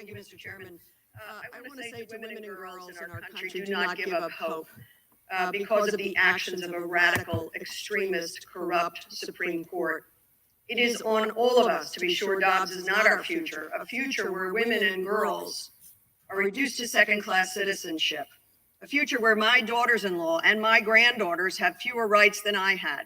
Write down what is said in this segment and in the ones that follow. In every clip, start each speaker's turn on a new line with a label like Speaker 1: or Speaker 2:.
Speaker 1: Thank you, Mr. Chairman. I want to say to women and girls in our country, do not give up hope because of the actions of a radical, extremist, corrupt Supreme Court. It is on all of us to be sure Dobbs is not our future, a future where women and girls are reduced to second-class citizenship, a future where my daughters-in-law and my granddaughters have fewer rights than I had.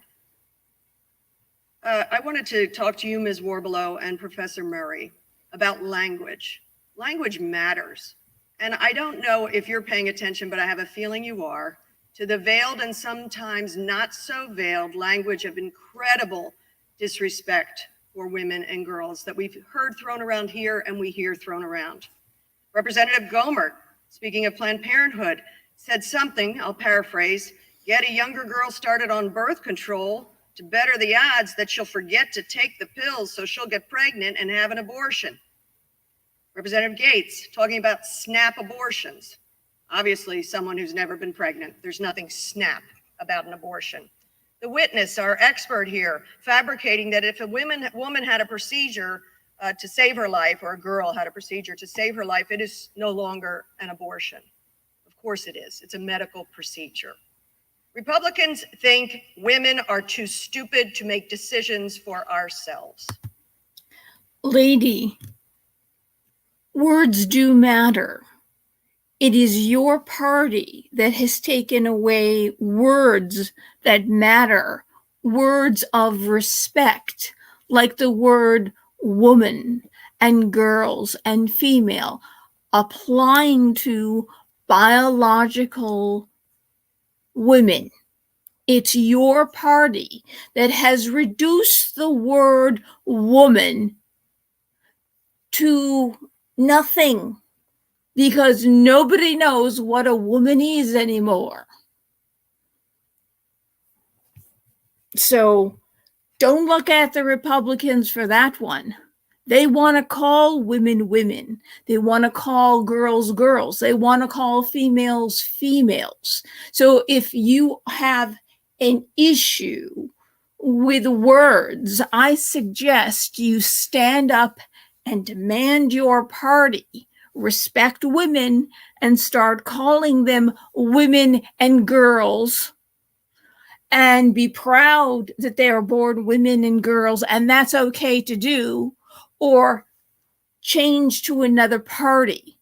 Speaker 1: I wanted to talk to you, Ms. Warbelow, and Professor Murray about language. Language matters. And I don't know if you're paying attention, but I have a feeling you are, to the veiled and sometimes not so veiled language of incredible disrespect for women and girls that we've heard thrown around here and we hear thrown around. Representative Gohmert, speaking of Planned Parenthood, said something, I'll paraphrase, get a younger girl started on birth control to better the odds that she'll forget to take the pills so she'll get pregnant and have an abortion. Representative Gates talking about snap abortions. Obviously, someone who's never been pregnant. There's nothing snap about an abortion. The witness, our expert here, fabricating that if a woman had a procedure to save her life, or a girl had a procedure to save her life, it is no longer an abortion. Of course it is. It's a medical procedure. Republicans think women are too stupid to make decisions for ourselves.
Speaker 2: Lady, words do matter. It is your party that has taken away words that matter, words of respect, like the word woman and girls and female, applying to biological women. It's your party that has reduced the word woman to nothing, because nobody knows what a woman is anymore. So don't look at the Republicans for that one. They want to call women women. They want to call girls girls. They want to call females females. So if you have an issue with words, I suggest you stand up and demand your party respect women and start calling them women and girls, and be proud that they are born women and girls, and that's okay to do, or change to another party,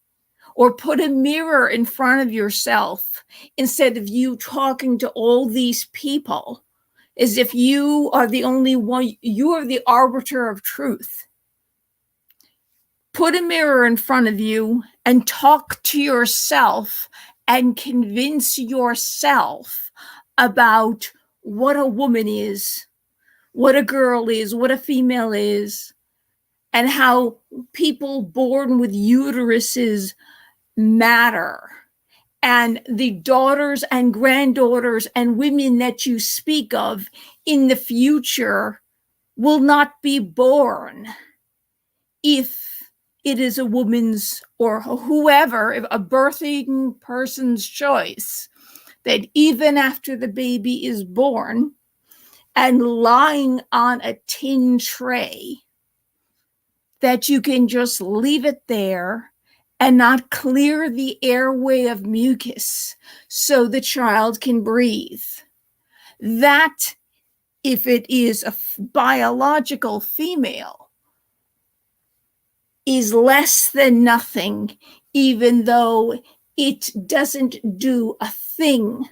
Speaker 2: or put a mirror in front of yourself instead of you talking to all these people as if you are the only one, you are the arbiter of truth. Put a mirror in front of you and talk to yourself and convince yourself about what a woman is, what a girl is, what a female is, and how people born with uteruses matter. And the daughters and granddaughters and women that you speak of in the future will not be born if it is a woman's or whoever, a birthing person's choice, that even after the baby is born and lying on a tin tray, that you can just leave it there and not clear the airway of mucus so the child can breathe. That, if it is a biological female, is less than nothing, even though it doesn't do a thing.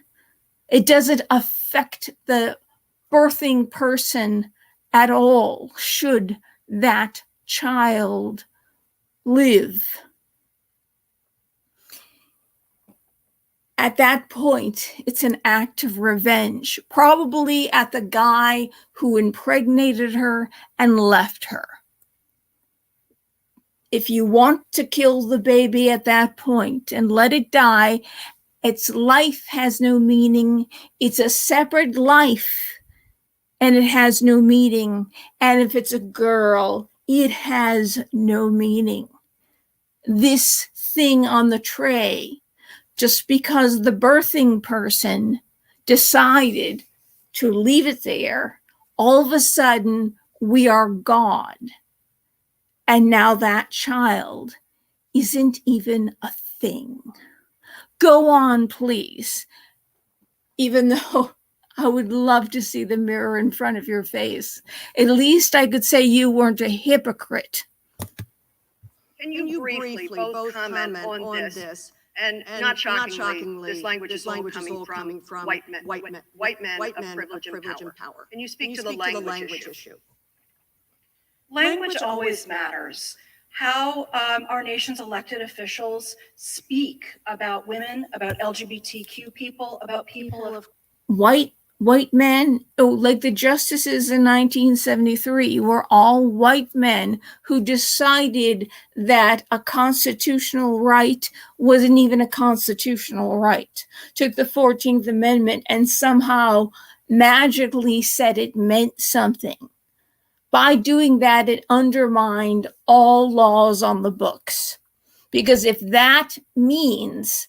Speaker 2: It doesn't affect the birthing person at all, should that child live. At that point, it's an act of revenge, probably at the guy who impregnated her and left her. If you want to kill the baby at that point and let it die, its life has no meaning. It's a separate life and it has no meaning. And if it's a girl, it has no meaning. This thing on the tray, just because the birthing person decided to leave it there, all of a sudden we are God. And now that child isn't even a thing. Go on, please. Even though I would love to see the mirror in front of your face. At least I could say you weren't a hypocrite.
Speaker 1: Can you briefly both comment on this? And not shockingly, this language is all coming from white men of privilege and power. Can you speak to the language issue?
Speaker 3: Language always matters. How our nation's elected officials speak about women, about LGBTQ people, about people of
Speaker 2: white men, like the justices in 1973 were all white men who decided that a constitutional right wasn't even a constitutional right. Took the 14th Amendment and somehow magically said it meant something. By doing that, it undermined all laws on the books. Because if that means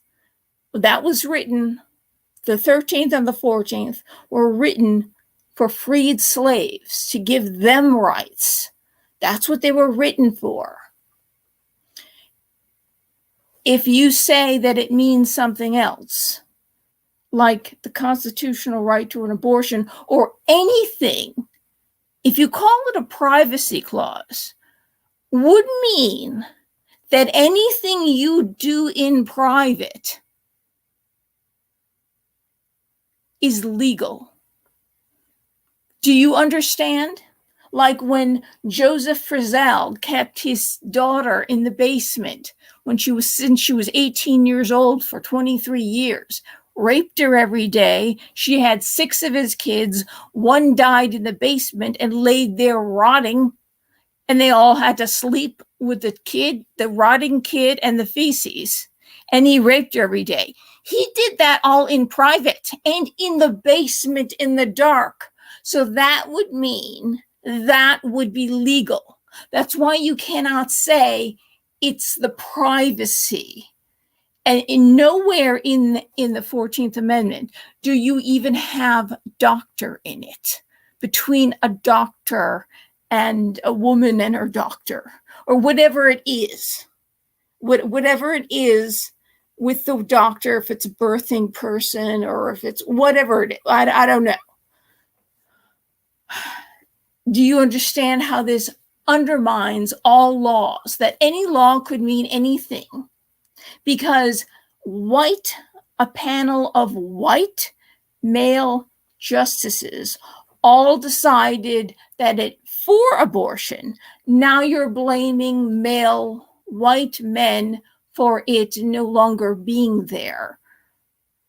Speaker 2: that was written, the 13th and the 14th were written for freed slaves to give them rights. That's what they were written for. If you say that it means something else, like the constitutional right to an abortion or anything, if you call it a privacy clause, would mean that anything you do in private is legal. Do you understand? Like when Joseph Frizzell kept his daughter in the basement since she was 18 years old for 23 years, raped her every day. She had 6 of his kids. 1 died in the basement and laid there rotting. And they all had to sleep with the rotting kid and the feces. And he raped her every day. He did that all in private and in the basement in the dark. So that would mean that would be legal. That's why you cannot say it's the privacy. And in nowhere in the 14th Amendment do you even have doctor in it, between a doctor and a woman and her doctor, or whatever it is. Whatever it is with the doctor, if it's a birthing person or if it's whatever it is, I don't know. Do you understand how this undermines all laws, that any law could mean anything? Because a panel of white male justices all decided that for abortion, now you're blaming male white men for it no longer being there.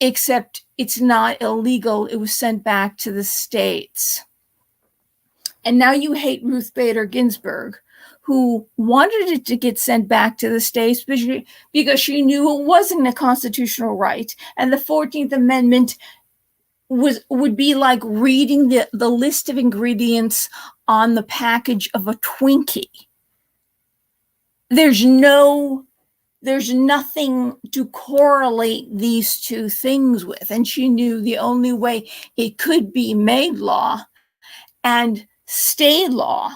Speaker 2: Except it's not illegal. It was sent back to the states. And now you hate Ruth Bader Ginsburg, who wanted it to get sent back to the states because she knew it wasn't a constitutional right. And the 14th Amendment would be like reading the list of ingredients on the package of a Twinkie. There's nothing to correlate these two things with. And she knew the only way it could be made law and stay law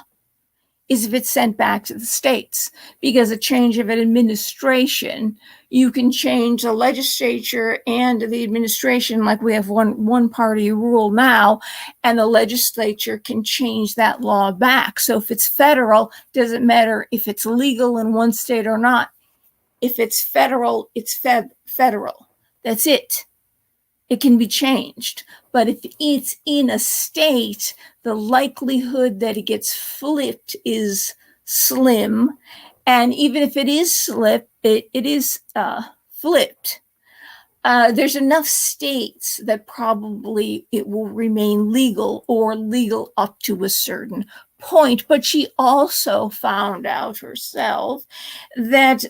Speaker 2: is if it's sent back to the states, because a change of an administration, you can change the legislature and the administration, like we have one party rule now, and the legislature can change that law back. So if it's federal, doesn't matter if it's legal in one state or not. If it's federal, it's federal. That's it. It can be changed. But if it's in a state, the likelihood that it gets flipped is slim. And even if it is flipped, there's enough states that probably it will remain legal or legal up to a certain point. But she also found out herself that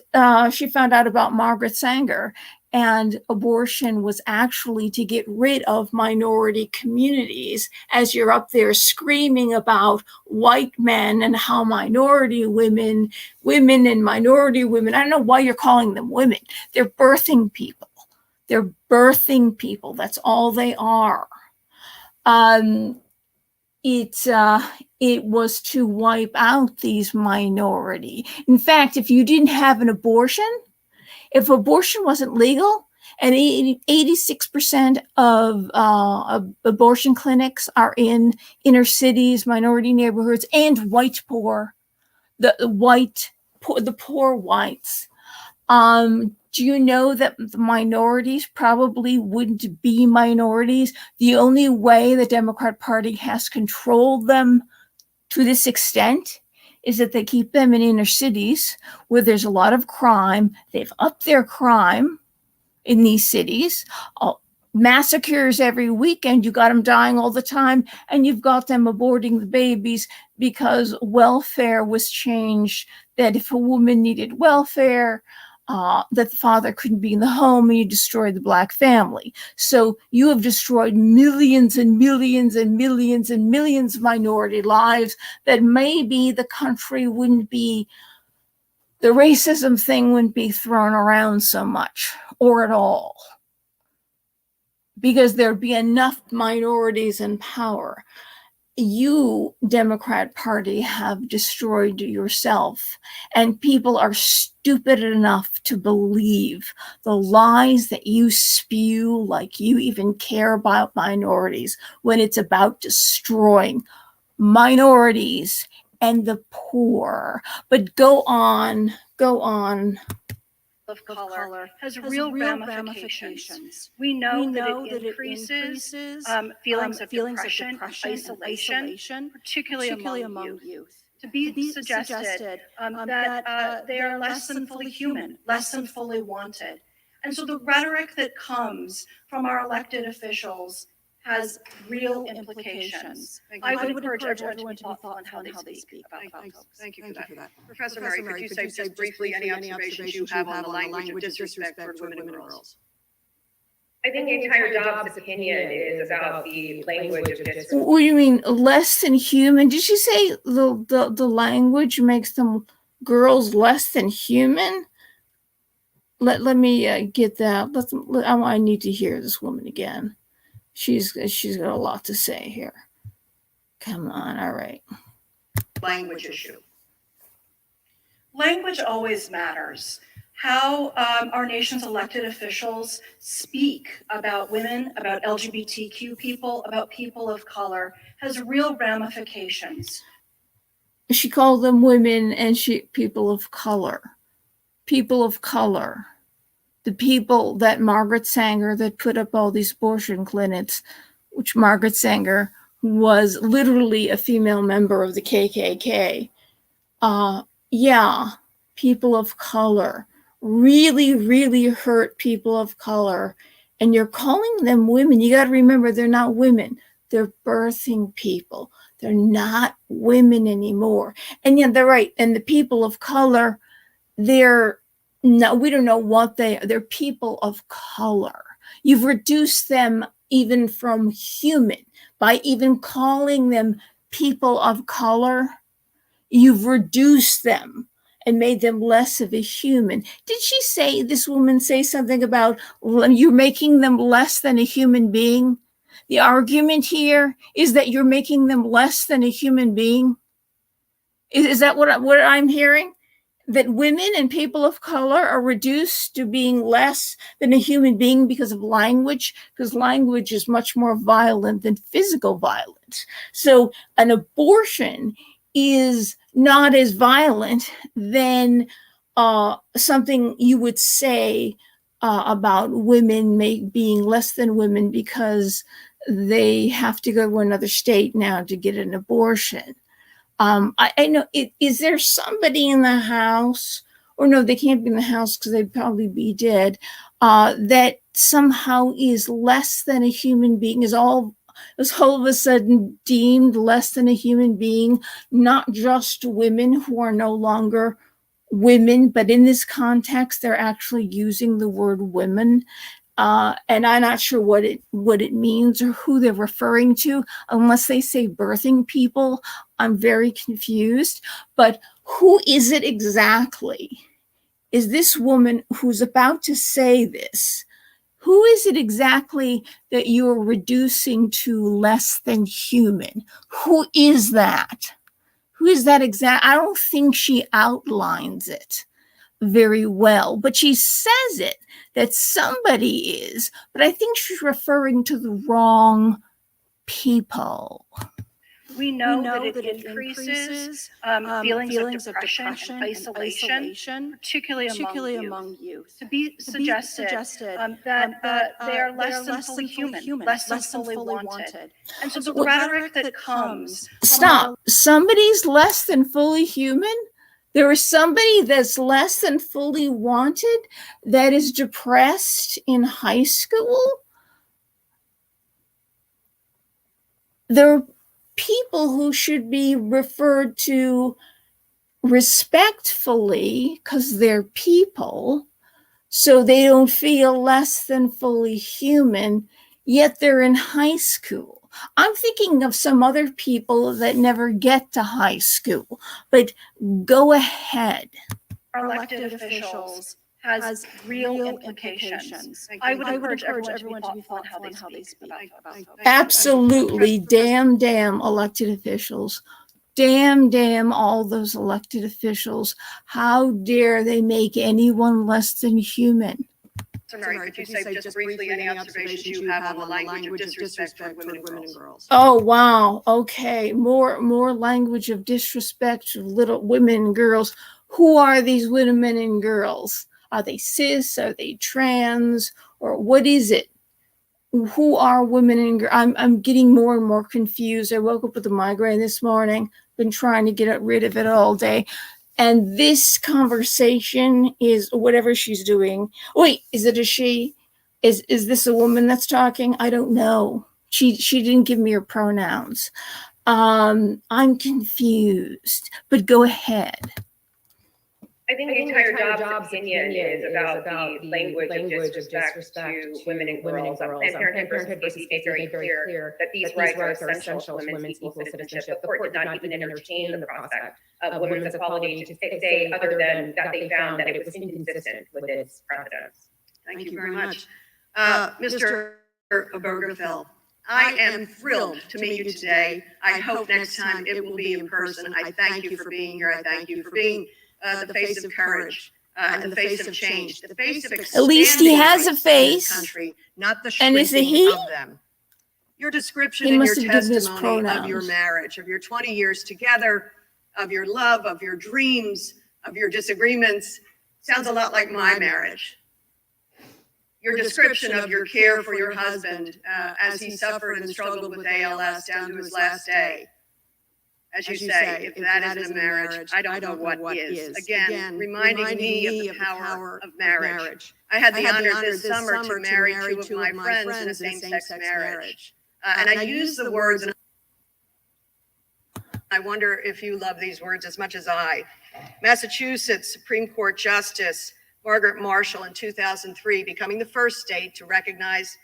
Speaker 2: she found out about Margaret Sanger, and abortion was actually to get rid of minority communities, as you're up there screaming about white men and how minority women and minority women, I don't know why you're calling them women. They're birthing people. They're birthing people. That's all they are. it was to wipe out these minority. In fact, if you didn't have an abortion, if abortion wasn't legal, and 86% of abortion clinics are in inner cities, minority neighborhoods, and white poor, the poor whites. Do you know that the minorities probably wouldn't be minorities? The only way the Democrat Party has controlled them to this extent is that they keep them in inner cities where there's a lot of crime. They've upped their crime in these cities. Massacres every weekend. You got them dying all the time, and you've got them aborting the babies because welfare was changed, that if a woman needed welfare, that the father couldn't be in the home, and you destroyed the Black family. So you have destroyed millions and millions and millions and millions of minority lives that maybe the country wouldn't be, the racism thing wouldn't be thrown around so much or at all, because there'd be enough minorities in power. You, Democrat Party, have destroyed yourself, and people are stupid enough to believe the lies that you spew, like you even care about minorities, when it's about destroying minorities and the poor. But go on.
Speaker 3: Of color has real ramifications. We know that it increases feelings of depression, isolation, particularly among youth. To be suggested that they are less than fully human, less than fully wanted. And so the rhetoric that comes from our elected officials has real implications. I would encourage everyone to be thoughtful on how they speak about folks.
Speaker 1: Thank you for that. Professor Murray, could you say just briefly any observations you have on the language of disrespect towards women and girls?
Speaker 4: I think the entire job's opinion is about the language of disrespect.
Speaker 2: What do you mean, less than human? Did she say the language makes them, girls, less than human? Let me get that. I need to hear this woman again. She's got a lot to say here. Come on, all right.
Speaker 1: Language issue.
Speaker 3: Language always matters. How our nation's elected officials speak about women, about LGBTQ people, about people of color has real ramifications.
Speaker 2: She called them women and people of color. People of color. The people that Margaret Sanger, that put up all these abortion clinics, which Margaret Sanger was literally a female member of the KKK. Yeah, people of color. Really, really hurt people of color. And you're calling them women. You got to remember, they're not women. They're birthing people. They're not women anymore. And yeah, they're right. And the people of color, no, we don't know what they're people of color. You've reduced them even from human by even calling them people of color. You've reduced them and made them less of a human. Did she say, this woman say something about you're making them less than a human being? The argument here is that you're making them less than a human being. Is that what I'm hearing? That women and people of color are reduced to being less than a human being because of language, because language is much more violent than physical violence. So an abortion is not as violent than something you would say about women being less than women because they have to go to another state now to get an abortion. I know, is there somebody in the House, or no, they can't be in the House because they'd probably be dead, that somehow is less than a human being, is all of a sudden deemed less than a human being, not just women who are no longer women, but in this context, they're actually using the word women. And I'm not sure what it means or who they're referring to, unless they say birthing people. I'm very confused. But who is it exactly? Is this woman who's about to say this? Who is it exactly that you're reducing to less than human? Who is that? Who is that exact? I don't think she outlines it very well, but she says it, that somebody is, but I think she's referring to the wrong people.
Speaker 3: We know that it increases feelings of depression and isolation, particularly among youth. To be suggested that they are less than fully human, less than fully wanted. And so the rhetoric that comes.
Speaker 2: Stop. Somebody's less than fully human? There is somebody that's less than fully wanted that is depressed in high school? There are people who should be referred to respectfully because they're people, so they don't feel less than fully human, yet they're in high school. I'm thinking of some other people that never get to high school, but go ahead.
Speaker 3: Our elected officials has real implications. I would encourage everyone to be thoughtful in how they speak about folks.
Speaker 2: Absolutely. Damn elected officials. Damn all those elected officials. How dare they make anyone less than human?
Speaker 1: So Mary, could you say just briefly any observations you have on the language of disrespect toward women and girls?
Speaker 2: Oh, wow. Okay. More language of disrespect to little women and girls. Who are these women and girls? Are they cis? Are they trans? Or what is it? Who are women and girls? I'm getting more and more confused. I woke up with a migraine this morning. Been trying to get rid of it all day. And this conversation is whatever she's doing. Wait, is it a she? Is this a woman that's talking? I don't know. She didn't give me her pronouns. I'm confused, but go ahead.
Speaker 4: I think the entire job's opinion is about the language of disrespect to women and girls. Planned Parenthood versus Casey made very clear that these rights are essential to women's equal citizenship. The court did not even entertain the prospect of women's equality to say other than that they found that it was inconsistent with its precedents.
Speaker 1: Thank you very much. Mr. Obergefell, I am thrilled to meet you today. I hope next time it will be in person. I thank you for being here. I thank you for being the face of courage and the face of change, the face of
Speaker 2: at least he has a face,
Speaker 1: country, not the
Speaker 2: and is it
Speaker 1: shrinking
Speaker 2: he?
Speaker 1: of them. Your description
Speaker 2: He
Speaker 1: and
Speaker 2: must
Speaker 1: your
Speaker 2: have given his
Speaker 1: testimony of your
Speaker 2: pronouns.
Speaker 1: marriage, of your 20 years together, of your love, of your dreams, of your disagreements, sounds a lot like my marriage. Your description of your care for your husband as he suffered and struggled with ALS down to his last day. As you say, if that isn't a marriage, I don't know what is. Again, reminding me of the power of marriage. I had the honor this summer to marry two of my friends in a same-sex marriage. And I use the words, and I wonder if you love these words as much as I. Massachusetts Supreme Court Justice Margaret Marshall in 2003 becoming the first state to recognize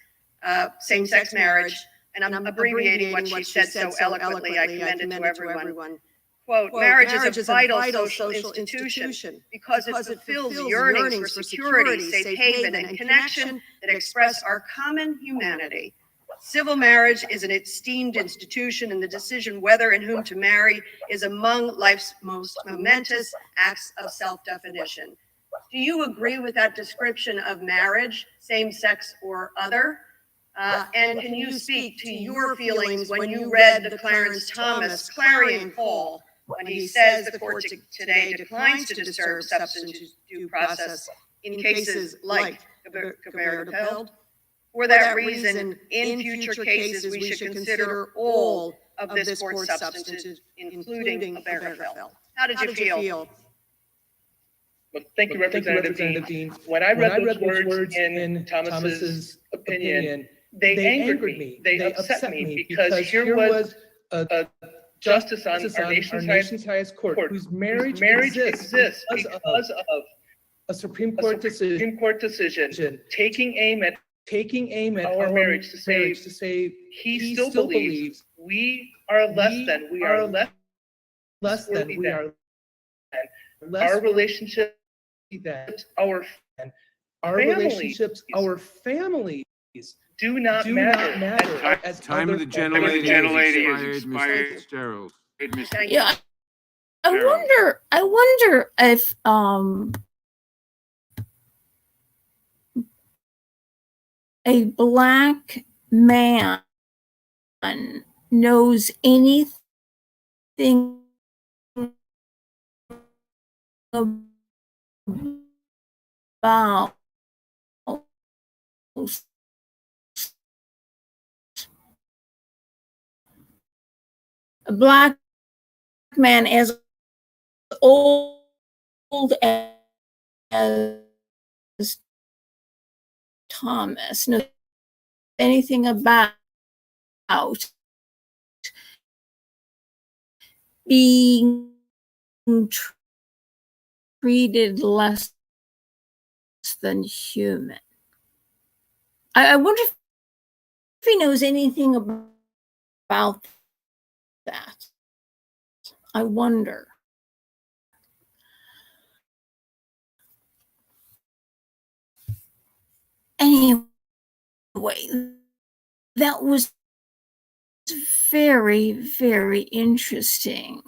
Speaker 1: same-sex marriage. And I'm abbreviating what she said so eloquently. I commend it to everyone. Quote, marriage is a vital social institution because it fulfills yearnings for security, safe haven, and connection that express our common humanity. Civil marriage is an esteemed institution, and the decision whether and whom to marry is among life's most momentous acts of self-definition. Do you agree with that description of marriage, same-sex or other? And can you speak to your feelings when you read the Clarence Thomas clarion call when he says the court today declines to disturb substantive due process in cases like Gebergefeld? For that reason, in future cases, we should consider all of this court's substances, including Gebergefeld. How did you feel?
Speaker 5: Well, thank you, Representative Dean. When I read those words in Thomas's opinion, they angered me. They upset me because here was a justice on our nation's highest court whose marriage exists because of a Supreme Court decision taking aim at our marriage to say he still believes we are less than our relationship, our relationships, our families do not matter. As
Speaker 6: Time of the
Speaker 5: gentlelady
Speaker 6: gentlelady is expired, Mr. Fitzgerald.
Speaker 1: Thank you.
Speaker 2: Yeah, I wonder if a black man knows anything about a black man as old as Thomas knows anything about being treated less than human. I wonder if he knows anything about that. I wonder. Anyway, that was very, very interesting.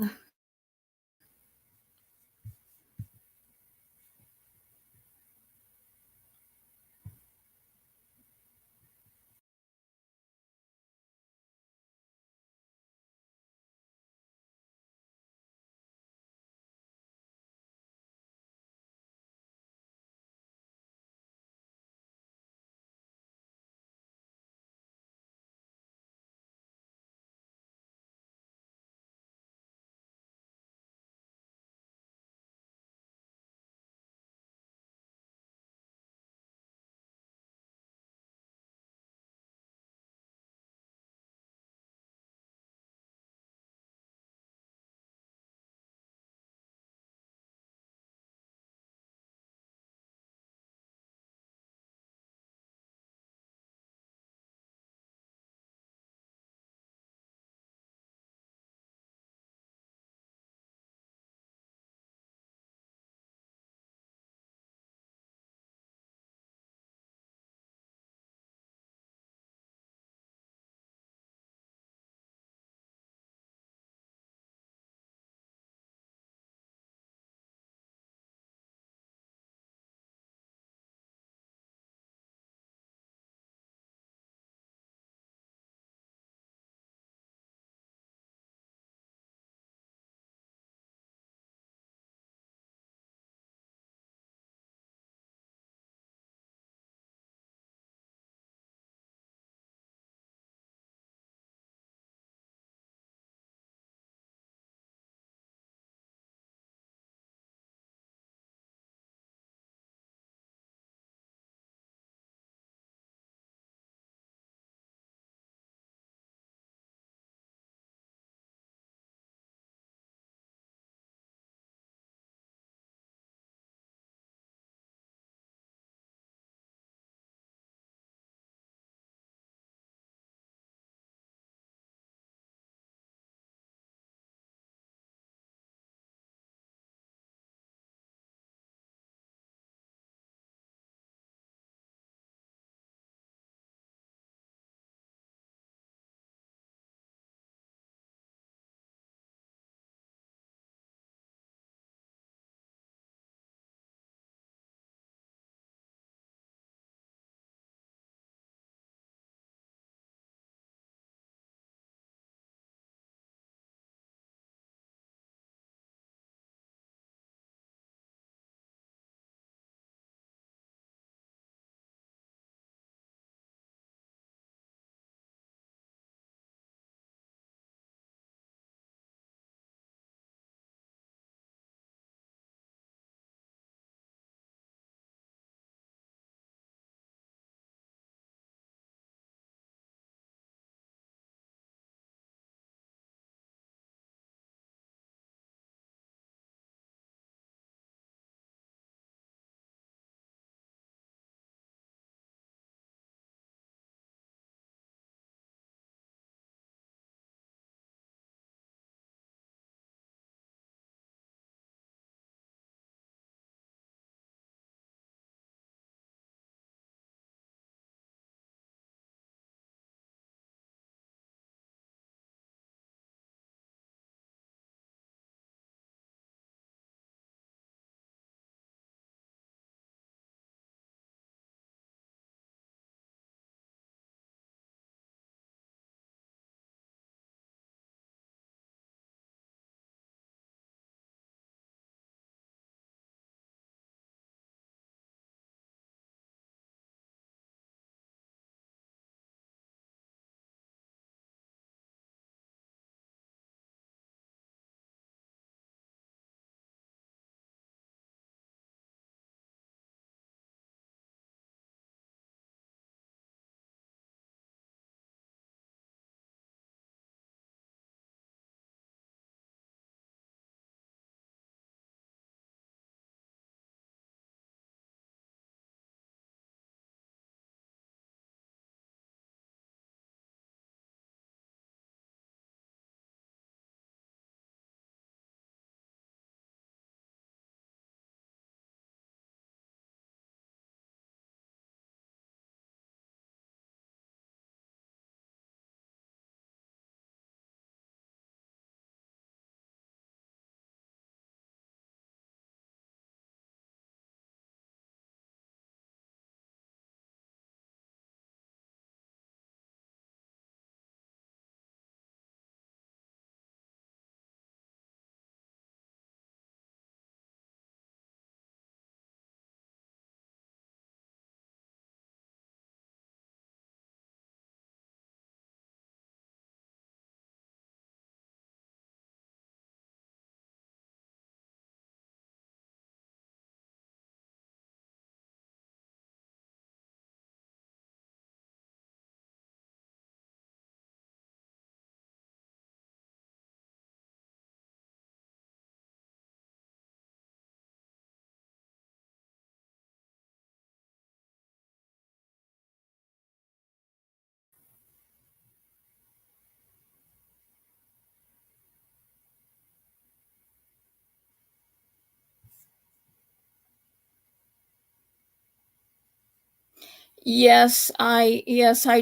Speaker 2: Yes, I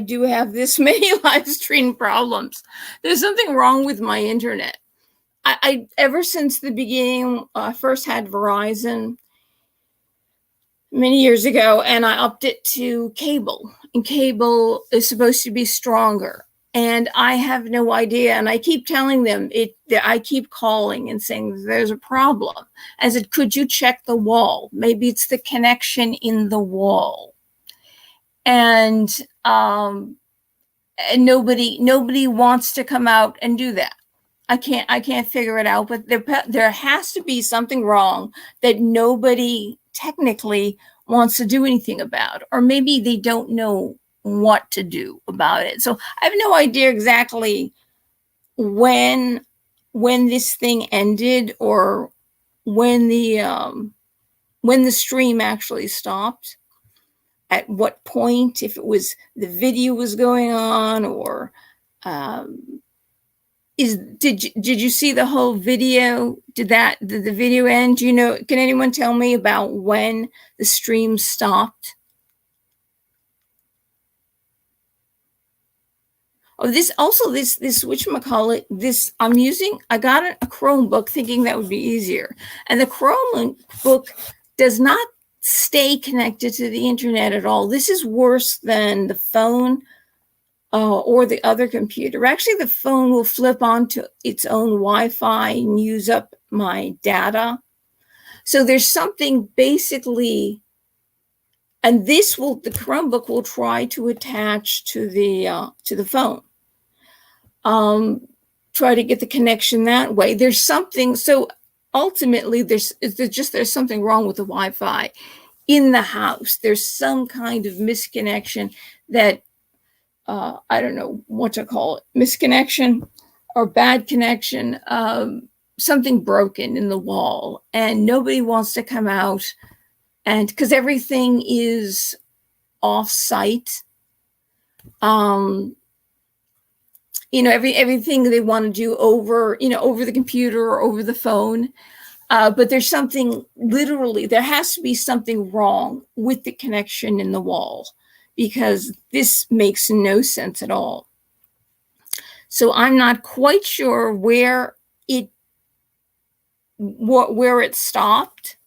Speaker 2: do have this many live stream problems. There's something wrong with my internet. I ever since the beginning, I first had Verizon many years ago, and I upped it to cable. And cable is supposed to be stronger. And I have no idea. And I keep telling them I keep calling and saying there's a problem. I said, could you check the wall? Maybe it's the connection in the wall. And nobody wants to come out and do that. I can't figure it out, but there has to be something wrong that nobody technically wants to do anything about, or maybe they don't know what to do about it. So I have no idea exactly when this thing ended, or when the stream actually stopped. At what point, if it was the video was going on, or did you see the whole video? Did the video end? Do you know? Can anyone tell me about when the stream stopped? Oh, this whatchamacallit, this I got a Chromebook thinking that would be easier. And the Chromebook does not stay connected to the internet at all. This is worse than the phone or the other computer. Actually, the phone will flip onto its own Wi-Fi and use up my data. So there's something basically, and the Chromebook will try to attach to the phone. Try to get the connection that way. There's something, so ultimately there's something wrong with the Wi-Fi in the house. There's some kind of misconnection that I don't know what to call it, misconnection or bad connection, something broken in the wall, and nobody wants to come out, and because everything is off site, everything they want to do over the computer or over the phone. But there's something, literally, there has to be something wrong with the connection in the wall, because this makes no sense at all. So I'm not quite sure where it stopped,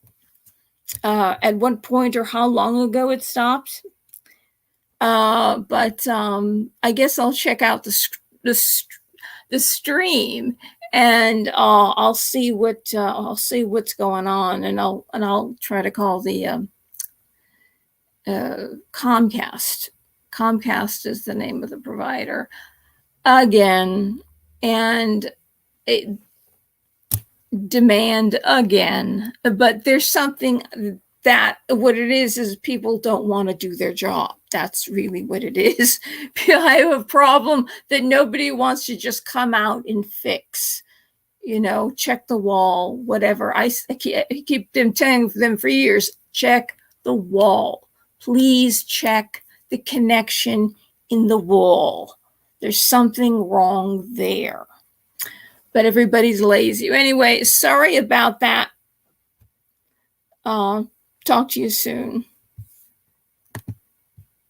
Speaker 2: at what point or how long ago it stopped. But I guess I'll check out the stream, and I'll see what's going on, and I'll try to call the Comcast. Comcast is the name of the provider again, and demand again. But there's something that what it is people don't want to do their job. That's really what it is. I have a problem that nobody wants to just come out and fix. Check the wall, whatever. I keep telling them for years, check the wall. Please check the connection in the wall. There's something wrong there. But everybody's lazy. Anyway, sorry about that. Talk to you soon.